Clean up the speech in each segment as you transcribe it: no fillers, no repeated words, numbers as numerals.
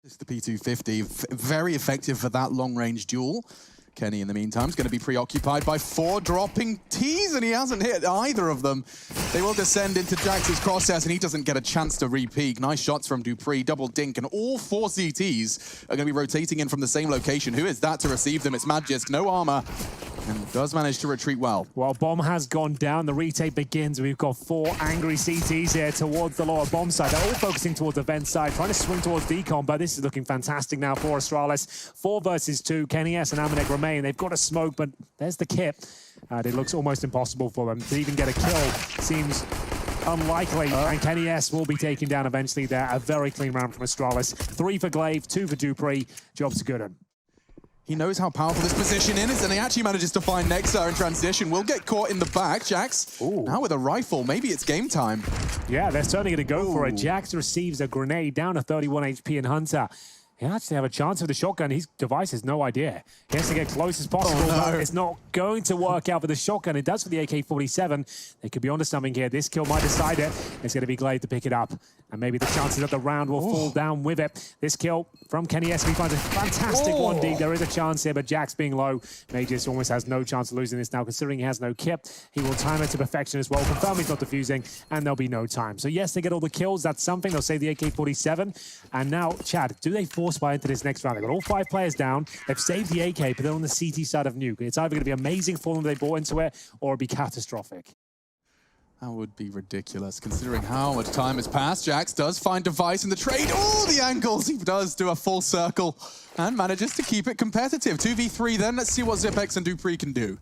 It's the P250, very effective for that long-range duel. Kenny, in the meantime, is going to be preoccupied by 4 dropping Ts, and he hasn't hit either of them. They will descend into Jax's crosshairs, and he doesn't get a chance to re-peek. Nice shots from dupreeh, double dink, and all 4 CTs are going to be rotating in from the same location. Who is that to receive them? It's Magisk, no armor, and does manage to retreat well. Well, bomb has gone down. The retake begins. We've got 4 angry CTs here towards the lower bomb side. They're all focusing towards the vent side, trying to swing towards decon, but this is looking fantastic now for Astralis. 4 versus 2. Kenny S and Amanek remain. They've got a smoke, but there's the kit. It looks almost impossible for them to even get a kill. Seems unlikely, and Kenny S will be taken down eventually there. A very clean round from Astralis. 3 for Glaive, 2 for dupreeh. Job's good. He knows how powerful this position is, and he actually manages to find Nexa in transition. Will get caught in the back. Jax, now with a rifle. Maybe it's game time. Yeah, they're certainly going to go for it. Jax receives a grenade down to 31 HP in Hunter. He'll actually have a chance with the shotgun. His device has no idea. He has to get close as possible, but it's not going to work out for the shotgun. It does for the AK-47. They could be onto something here. This kill might decide it. It's going to be Glaive to pick it up. And maybe the chances that the round will fall down with it. This kill from Kenny S. He finds a fantastic 1D. There is a chance here, but Jax being low, Magisk almost has no chance of losing this now, considering he has no kit. He will time it to perfection as well. Confirm he's not defusing, and there'll be no time. So yes, they get all the kills. That's something. They'll save the AK-47. And now, Chad, do they force buy into this next round? They've got all 5 players down. They've saved the AK, but they're on the CT side of Nuke. It's either going to be amazing for them if they bought into it, or it'd be catastrophic. That would be ridiculous, considering how much time has passed. Jax does find device in the trade. Oh, the angles! He does do a full circle and manages to keep it competitive. 2v3 then. Let's see what Zipex and dupreeh can do.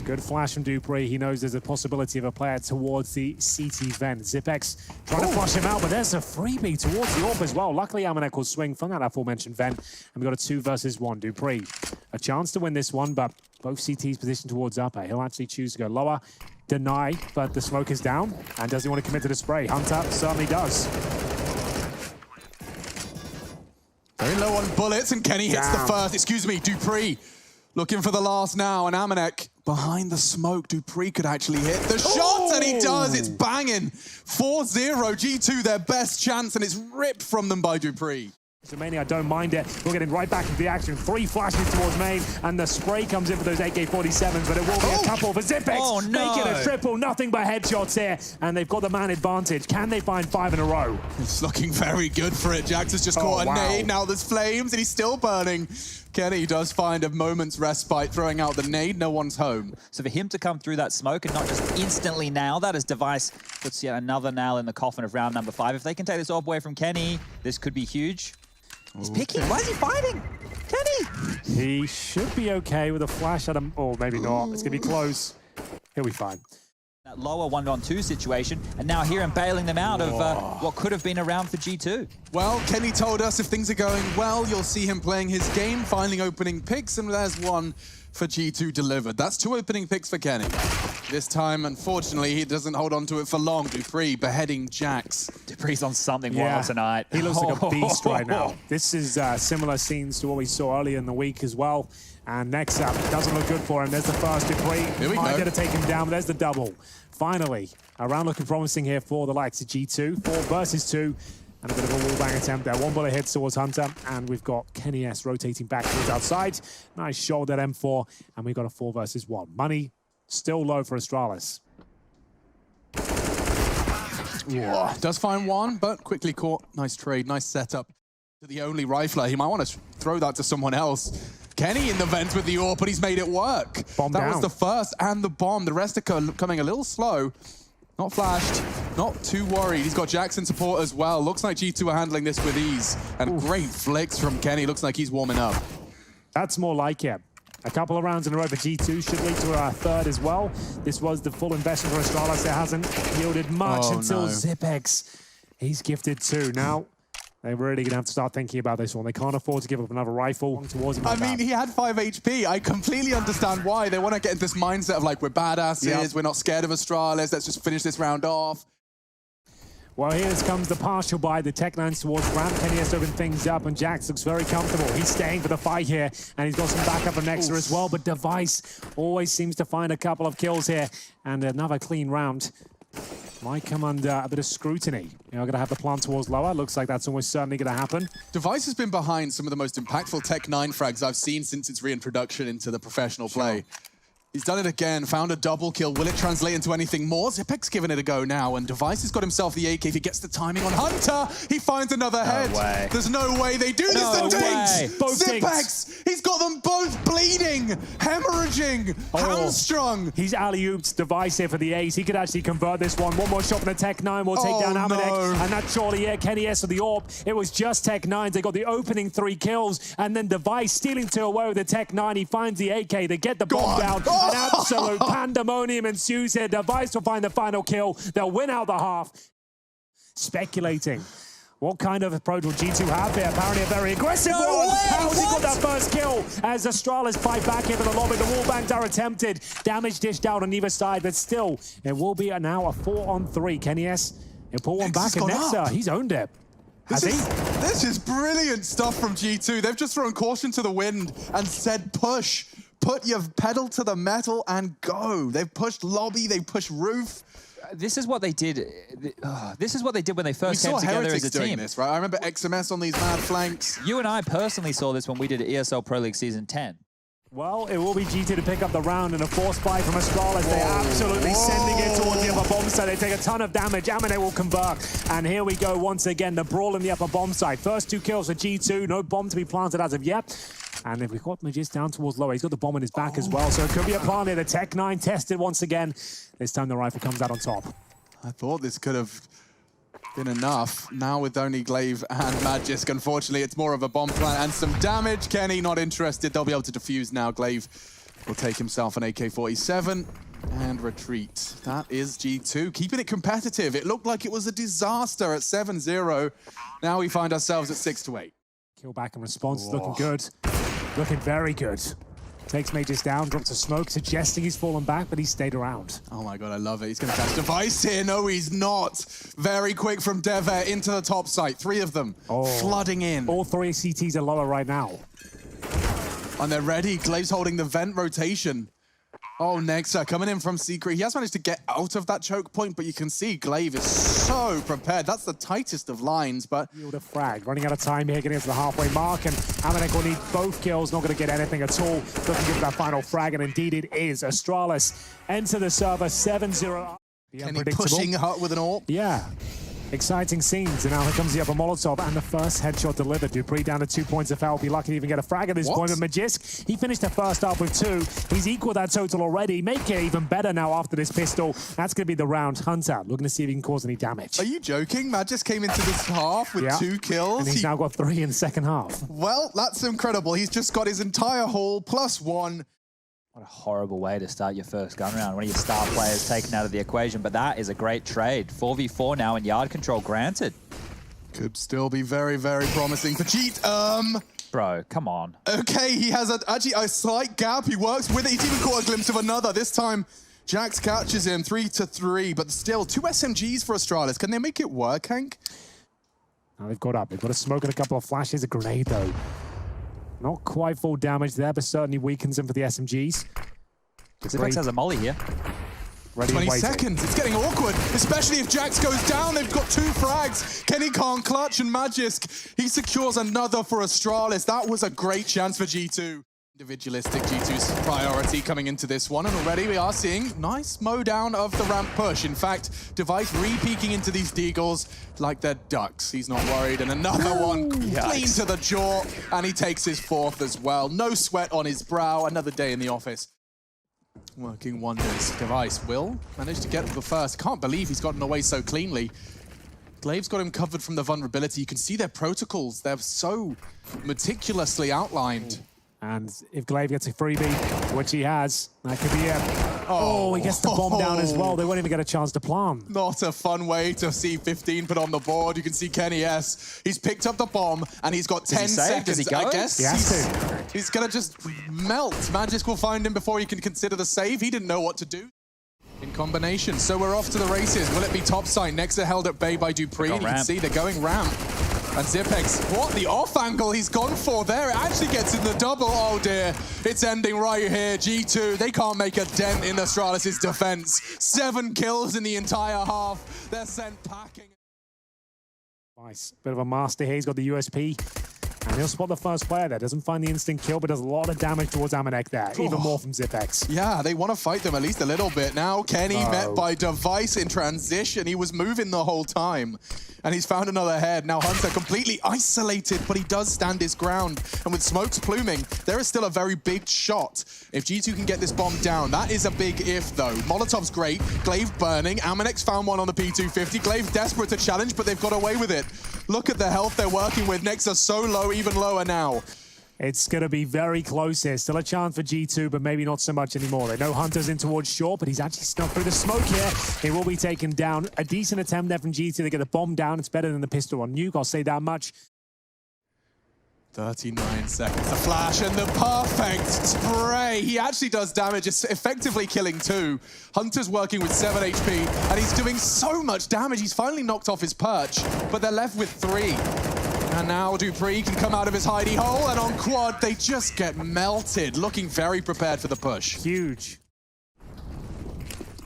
Good flash from dupreeh. He knows there's a possibility of a player towards the CT vent. Zipex trying to flush him out, but there's a freebie towards the AWP as well. Luckily, Amanek will swing from that aforementioned vent, and we've got a 2 versus 1. dupreeh, a chance to win this one, but both CTs positioned towards upper. He'll actually choose to go lower. Deny, but the smoke is down. And does he want to commit to the spray? Hunter certainly does. Very low on bullets, and Kenny hits the first. Excuse me, dupreeh looking for the last now, and Amanek behind the smoke. dupreeh could actually hit the shot, and he does. It's banging. 4-0, G2 their best chance, and it's ripped from them by dupreeh. So mainly I don't mind it. We're getting right back into the action. 3 flashes towards main, and the spray comes in for those AK-47s, but it will be a couple for Zipex. Make it a triple, nothing but headshots here, and they've got the man advantage. Can they find 5 in a row? It's looking very good for it. Jax has just caught a nade. Now there's flames, and he's still burning. Kenny does find a moment's respite, throwing out the nade. No one's home. So for him to come through that smoke and not just instantly nail that, as Device puts yet another nail in the coffin of round number 5. If they can take this AWP away from Kenny, this could be huge. He's picking. Why is he fighting? Kenny! He should be okay with a flash at him. Or maybe not. It's going to be close. He'll be fine. That lower 1-on-2 situation, and now here and bailing them out of what could have been a round for G2. Well, Kenny told us if things are going well, you'll see him playing his game, finally opening picks, and there's 1 for G2 delivered. That's 2 opening picks for Kenny. This time, unfortunately, he doesn't hold on to it for long. dupreeh beheading Jax. dupreeh's on something wild tonight. He looks like a beast right now. This is similar scenes to what we saw earlier in the week as well. And next up, it doesn't look good for him. There's the first dupreeh. Might get to take him down, but there's the double. Finally, a round looking promising here for the likes of G2. 4 versus 2. And a bit of a wallbang attempt there. 1 bullet hits towards Hunter. And we've got Kenny S rotating back towards outside. Nice shot at M4. And we've got a 4 versus 1. Money still low for Astralis. Yeah. Does find 1, but quickly caught. Nice trade, nice setup. The only rifler, he might want to throw that to someone else. Kenny in the vent with the AWP, but he's made it work. Bomb that down. Was the first and the bomb. The rest are coming a little slow. Not flashed, not too worried. He's got Jackson support as well. Looks like G2 are handling this with ease. And great flicks from Kenny. Looks like he's warming up. That's more like it. A couple of rounds in a row for G2 should lead to our 3rd as well. This was the full investment for Astralis. It hasn't yielded much until Zipex. He's gifted 2. Now, they're really going to have to start thinking about this one. They can't afford to give up another rifle towards him. I mean, he had 5 HP. I completely understand why. They want to get into this mindset of like, we're badasses, we're not scared of Astralis, let's just finish this round off. Well, here comes the partial buy. The tech lands towards ramp. Kenny has to open things up, and Jax looks very comfortable. He's staying for the fight here, and he's got some backup from Nexa as well, but Device always seems to find a couple of kills here, and another clean round. might come under a bit of scrutiny. You know, going to have the plant towards lower. Looks like that's almost certainly going to happen. Device has been behind some of the most impactful Tech 9 frags I've seen since its reintroduction into the professional play. He's done it again, found a double kill. Will it translate into anything more? Zipek's giving it a go now, and Device has got himself the AK. If he gets the timing on Hunter, he finds another head. Way. There's no way they do this to Dinks! Both Zipex, he's got them both bleeding, hemorrhaging, hamstrung. He's alley-ooped Device here for the ace. He could actually convert this one. One more shot from the Tech 9 will take down Amanek. And that's surely it. Kenny S with the AWP. It was just Tech 9s. They got the opening 3 kills. And then Device stealing 2 away with the Tech 9. He finds the AK. They get the bomb down. An absolute pandemonium ensues here. Device will find the final kill. They'll win out the half. Speculating. What kind of approach will G2 have here? Apparently a very aggressive one. How has he got that first kill? As Astralis fight back here for the lobby. The wallbangs are attempted. Damage dished out on either side, but still, it will be now a 4-on-3. Kenny S, he'll pull one back, and Nexa, he's owned it. This is brilliant stuff from G2. They've just thrown caution to the wind and said push. Put your pedal to the metal and go. They've pushed lobby, they've pushed roof. This is what they did. This is what they did when they first came together as a team. This, right? I remember XMS on these mad flanks. You and I personally saw this when we did ESL Pro League Season 10. Well, it will be G2 to pick up the round and a force fight from Astralis. They're absolutely sending it towards the upper bomb site. They take a ton of damage. Amine will convert. And here we go once again, the brawl in the upper bomb site. First 2 kills for G2. No bomb to be planted as of yet. And if we've got Magis down towards lower, he's got the bomb in his back as well. So it could be a plant here. The Tech 9 tested once again. This time the rifle comes out on top. I thought this could have been enough. Now with only Glaive and Magisk, unfortunately, it's more of a bomb plant and some damage. Kenny not interested. They'll be able to defuse now. Glaive will take himself an AK-47 and retreat. That is G2, keeping it competitive. It looked like it was a disaster at 7-0. Now we find ourselves at 6-8. Kill back and response is looking good. Looking very good. Takes Magis down, drops a smoke, suggesting he's fallen back, but he's stayed around. Oh my god, I love it. He's going to catch Device here. No, he's not. Very quick from Dever into the top site. 3 of them flooding in. All 3 CTs are lower right now. And they're ready. Glaive's holding the vent rotation. Oh, Nexa coming in from Secret. He has managed to get out of that choke point, but you can see Glaive is so prepared. That's the tightest of lines, but... Yield a frag. Running out of time here, getting to the halfway mark, and Amanek will need both kills. Not going to get anything at all. Looking to give that final frag, and indeed it is. Astralis enter the server 7-0. Kenny pushing Hut with an AWP. Yeah. Exciting scenes, and now here comes the upper Molotov, and the first headshot delivered. Dupree down to 2 points of health. Be lucky to even get a frag at this point, but Magisk, he finished the first half with 2. He's equaled that total already. Make it even better now after this pistol. That's going to be the round. Hunter looking to see if he can cause any damage. Are you joking? Magisk came into this half with 2 kills. And he's now got 3 in the second half. Well, that's incredible. He's just got his entire haul plus 1. What a horrible way to start your first gun round. One of your star players taken out of the equation, but that is a great trade. 4v4 now and yard control granted. Could still be very, very promising for Cheat. Bro, come on. Okay, he has actually a slight gap. He works with it. He's even caught a glimpse of another. This time, Jax catches him 3-3, but still 2 SMGs for Astralis. Can they make it work, Hank? Now they've got up. They've got a smoke and a couple of flashes. A grenade, though. Not quite full damage there, but certainly weakens him for the SMGs. Zipex has a molly here. Ready 20 seconds. It's getting awkward, especially if Jax goes down. They've got 2 frags. Kenny can't clutch, and Magisk, he secures another for Astralis. That was a great chance for G2. Individualistic G2's priority coming into this one, and already we are seeing nice mow down of the ramp push. In fact, Device re-peeking into these deagles like they're ducks. He's not worried, and another one clean to the jaw, and he takes his 4th as well. No sweat on his brow, another day in the office. Working wonders. Device will manage to get the first. Can't believe he's gotten away so cleanly. Glaive's got him covered from the vulnerability. You can see their protocols. They're so meticulously outlined. And if Glaive gets a freebie, which he has, that could be it. Oh, he gets the bomb down as well. They won't even get a chance to plant. Not a fun way to see 15 put on the board. You can see Kenny S. He's picked up the bomb, and he's got 10 seconds. Does he go? I guess he has to. He's going to just melt. Magisk will find him before he can consider the save. He didn't know what to do. In combination, so we're off to the races. Will it be top side? Nexa held at bay by Dupree. And you can see they're going ramp. And Zipex, what the off angle he's gone for there. It actually gets in the double. Oh dear, it's ending right here. G2, they can't make a dent in Astralis' defense. 7 kills in the entire half. They're sent packing. Nice. Bit of a master here. He's got the USP. And he'll spot the first player there. Doesn't find the instant kill, but does a lot of damage towards Amanek there. Even more from Zipex. Yeah, they want to fight them at least a little bit. Now Kenny met by Device in transition. He was moving the whole time. And he's found another head. Now Hunter completely isolated, but he does stand his ground. And with smokes pluming, there is still a very big shot. If G2 can get this bomb down, that is a big if, though. Molotov's great. Glaive burning. Amanek's found one on the P250. Glaive desperate to challenge, but they've got away with it. Look at the health they're working with. Nexa so low, even lower now. It's going to be very close here. Still a chance for G2, but maybe not so much anymore. They know Hunter's in towards short, but he's actually snuck through the smoke here. He will be taken down. A decent attempt there from G2 to get the bomb down. It's better than the pistol on Nuke, I'll say that much. 39 seconds. The flash and the perfect spray. He actually does damage, effectively killing 2. Hunter's working with 7 HP, and he's doing so much damage. He's finally knocked off his perch, but they're left with 3. And now dupreeh can come out of his hidey hole, and on quad, they just get melted. Looking very prepared for the push. Huge.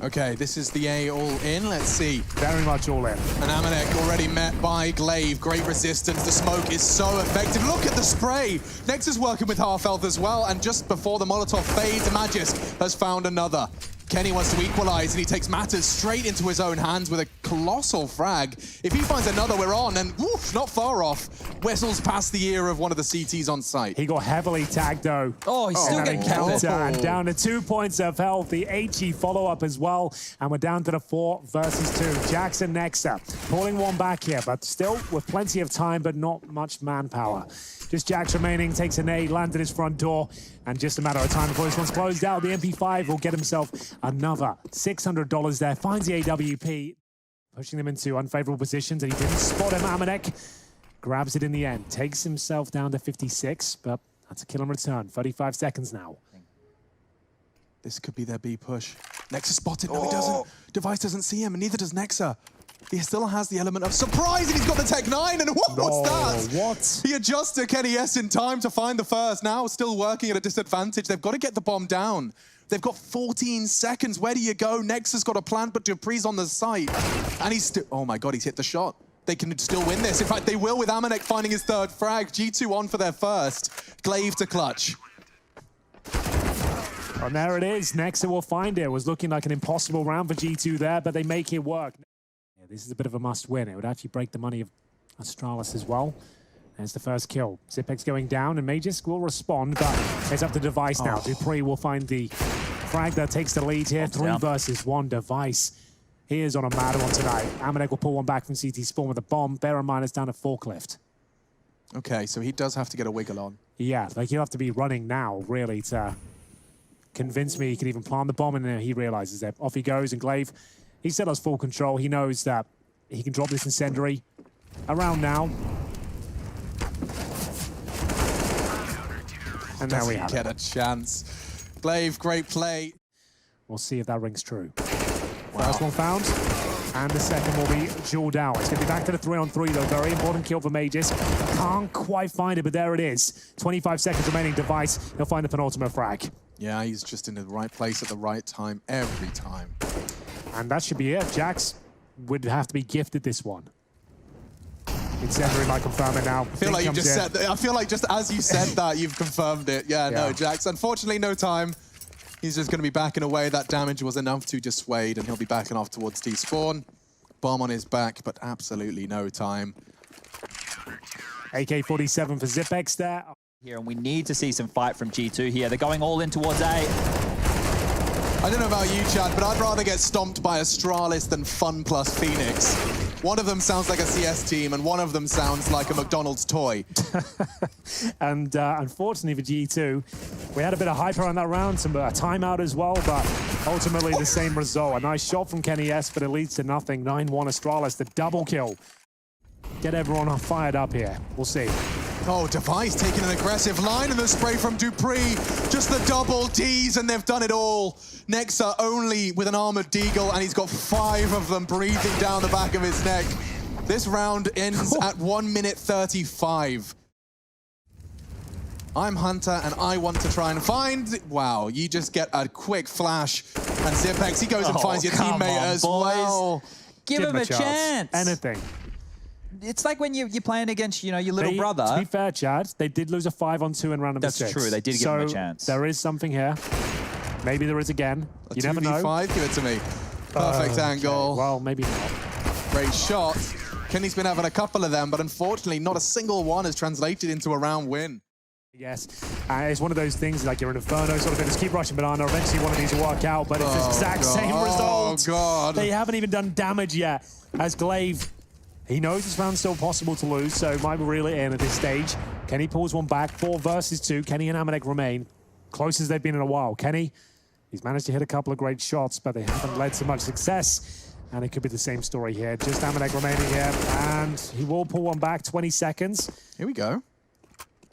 Okay, this is the A all in. Let's see. Very much all in. And Amanek already met by Glaive. Great resistance. The smoke is so effective. Look at the spray. Nexa's working with half health as well. And just before the Molotov fades, Magis has found another. Kenny wants to equalize, and he takes matters straight into his own hands with a colossal frag. If he finds another, we're on, and woof, not far off. Whistles past the ear of one of the CTs on site. He got heavily tagged, though. Oh, he's still getting counted. And down to 2 points of health. The HE follow-up as well. And we're down to the 4 versus 2. Jackson Nexa pulling one back here, but still with plenty of time, but not much manpower. Just Jax remaining, takes a nade, lands at his front door, and just a matter of time before this one's closed out. The MP5 will get himself another $600 there. Finds the AWP, pushing them into unfavorable positions, and he didn't spot him. Amanek grabs it in the end, takes himself down to 56, but that's a kill in return. 35 seconds now. This could be their B push. Nexa spotted. No, he doesn't. Device doesn't see him, and neither does Nexa. He still has the element of surprise, and he's got the Tech 9, and what's that? What? He adjusts to Kenny S in time to find the first. Now still working at a disadvantage. They've got to get the bomb down. They've got 14 seconds. Where do you go? Nexa's got a plant, but dupreeh's on the site. And he's still, oh my God, he's hit the shot. They can still win this. In fact, they will with Amanek finding his 3rd frag. G2 on for their first. Glaive to clutch. And there it is. Nexa will find it. It was looking like an impossible round for G2 there, but they make it work. Yeah, this is a bit of a must-win. It would actually break the money of Astralis as well. There's the first kill. Zipex going down, and Magisk will respond, but it's up to Device now. dupreeh will find the frag that takes the lead here. 3 versus 1. Device. He is on a mad one tonight. Amanek will pull one back from CT spawn with a bomb. Bear in mind it's down a forklift. Okay, so he does have to get a wiggle on. Yeah, like he'll have to be running now, really, to convince me he can even plant the bomb, and then he realizes that. Off he goes, and Glaive, he still has full control. He knows that he can drop this incendiary around now. And now we have get a chance. Glaive, great play. We'll see if that rings true. First one found, and the second will be jeweled out. It's going to be back to the 3-on-3 though. Very important kill for Magisk. Can't quite find it, but there it is. 25 seconds remaining. Device, he'll find the penultimate frag. Yeah, he's just in the right place at the right time every time. And that should be it. Jax would have to be gifted this one. Incendiary might confirm it now. I feel like you just said that. I feel like just as you said that, you've confirmed it. Yeah, no, Jax. Unfortunately, no time. He's just going to be backing away. That damage was enough to dissuade, and he'll be backing off towards T-spawn. Bomb on his back, but absolutely no time. AK-47 for Zipex there. Here, and we need to see some fight from G2 here. They're going all in towards A. I don't know about you, Chad, but I'd rather get stomped by Astralis than Fun plus Phoenix. One of them sounds like a CS team, and one of them sounds like a McDonald's toy. And unfortunately for G2, we had a bit of hype around that round, some timeout as well, but ultimately the same result. A nice shot from Kenny S, but it leads to nothing. 9-1 Astralis, the double kill. Get everyone fired up here. We'll see. Oh, Device taking an aggressive line, and the spray from dupreeh. Just the double Ds, and they've done it all. Nexa only with an armored deagle, and he's got 5 of them breathing down the back of his neck. This round ends at 1 minute 35. I'm Hunter, and I want to try and find... Wow, you just get a quick flash. And Zipex, he goes and finds your teammate as well. Give him a chance. Anything. It's like when you're playing against, you know, your little brother. To be fair, Chad, they did lose a 5-on-2 in round number 6. That's true, they did give him a chance. There is something here. Maybe there is again. You never know. 2v5, give it to me. Perfect angle. Well, maybe not. Great shot. Kenny's been having a couple of them, but unfortunately not a single one has translated into a round win. Yes, it's one of those things like you're in Inferno, sort of just keep rushing banana. Eventually one of these will work out, but it's the exact same result. Oh, God. They haven't even done damage yet. As Glaive, he knows this round's still possible to lose, so might reel it in at this stage. Kenny pulls one back, 4 versus 2. Kenny and Amanek remain closest they've been in a while. Kenny, he's managed to hit a couple of great shots, but they haven't led to much success. And it could be the same story here. Just Amanek remaining here, and he will pull one back, 20 seconds. Here we go.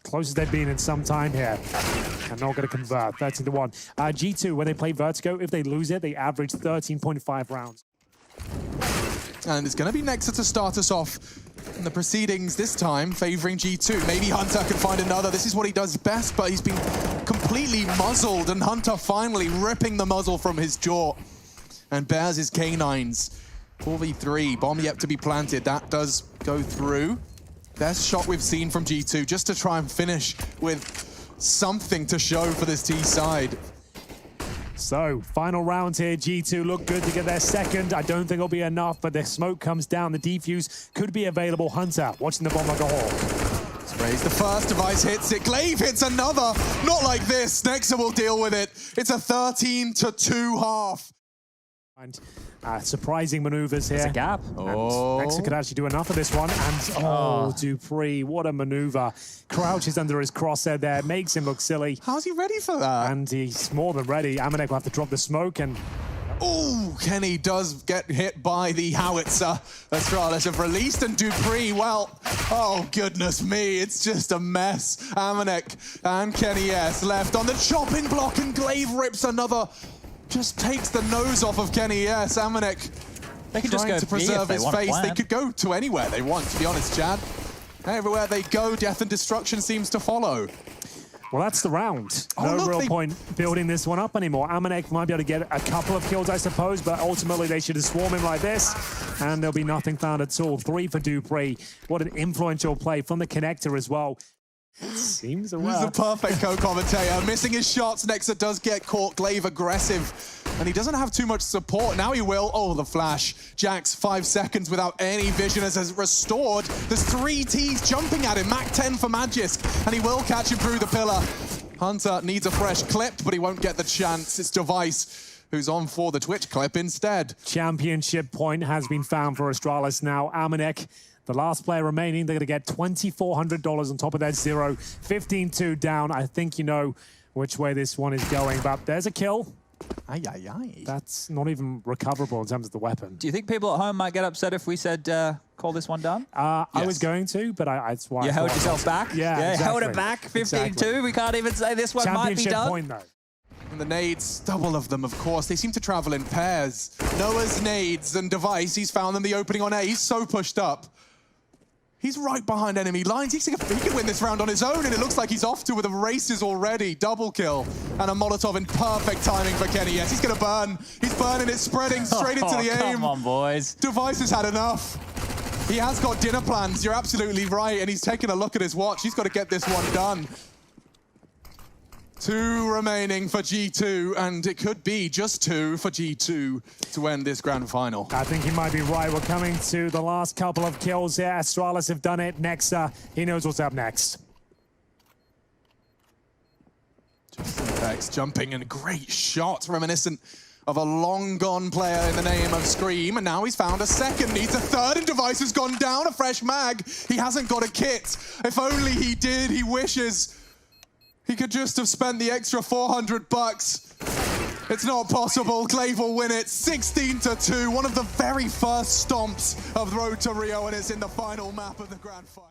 Closest they've been in some time here. And not going to convert, 13-1. G2, when they play Vertigo, if they lose it, they average 13.5 rounds. And it's going to be Nexa to start us off in the proceedings this time, favoring G2. Maybe Hunter can find another. This is what he does best, but he's been completely muzzled, and Hunter finally ripping the muzzle from his jaw. And bears his canines. 4v3, bomb yet to be planted. That does go through. Best shot we've seen from G2, just to try and finish with something to show for this T side. So, final round here. G2 look good to get their second. I don't think it'll be enough, but the smoke comes down. The defuse could be available. Hunter watching the bomb like a hawk. Sprays the first, device hits it. Glaive hits another. Not like this. Nexa will deal with it. It's a 13-2 half. And surprising maneuvers here. There's a gap. Nexa could actually do enough of this one. And Dupree, what a maneuver. Crouches under his crosshair there, makes him look silly. How's he ready for that? And he's more than ready. Amanek will have to drop the smoke and... Oh, Kenny does get hit by the howitzer. Astralis have released, and Dupree, well, oh goodness me, it's just a mess. Amanek and Kenny S left on the chopping block, and Glaive rips another. Just takes the nose off of Kenny S. Amanek, they could just go to preserve his face. They could go to anywhere they want, to be honest, Chad. Everywhere they go, death and destruction seems to follow. Well, that's the round. No real point building this one up anymore. Amanek might be able to get a couple of kills, I suppose, but ultimately they should have swarmed him like this, and there'll be nothing found at all. 3 for Dupree. What an influential play from the connector as well. Seems to work. This is a perfect co-commentator. Missing his shots. Nexa does get caught. Glaive aggressive. And he doesn't have too much support. Now he will. Oh, the flash. Jax, 5 seconds without any vision as has restored. There's 3 Ts jumping at him. Mac 10 for Magisk. And he will catch him through the pillar. Hunter needs a fresh clip, but he won't get the chance. It's Device who's on for the Twitch clip instead. Championship point has been found for Astralis now. Amanek, the last player remaining, they're going to get $2,400 on top of that zero. 15-2 down. I think you know which way this one is going, but there's a kill. Aye, aye, aye. That's not even recoverable in terms of the weapon. Do you think people at home might get upset if we said, call this one done? Yes. I was going to, but that's why you held yourself back? Yeah, exactly. Held it back, 15-2. Exactly. We can't even say this one might be done. Point, though. And the nades, double of them, of course. They seem to travel in pairs. Noah's nades and Device, he's found them the opening on A. He's so pushed up. He's right behind enemy lines. He can win this round on his own, and it looks like he's off to with the races already. Double kill and a Molotov in perfect timing for Kenny. Yes, he's going to burn. He's burning it, spreading straight into the aim. Come on, boys. Device has had enough. He has got dinner plans. You're absolutely right, and he's taking a look at his watch. He's got to get this one done. 2 remaining for G2, and it could be just 2 for G2 to end this grand final. I think he might be right. We're coming to the last couple of kills here. Astralis have done it. Nexa, he knows what's up next. Just jumping and great shot, reminiscent of a long-gone player in the name of Scream, and now he's found a second, needs a third, and Device has gone down, a fresh mag. He hasn't got a kit. If only he did, he wishes. He could just have spent the extra $400. It's not possible. Glaive will win it 16-2. One of the very first stomps of the road to Rio, and it's in the final map of the grand final.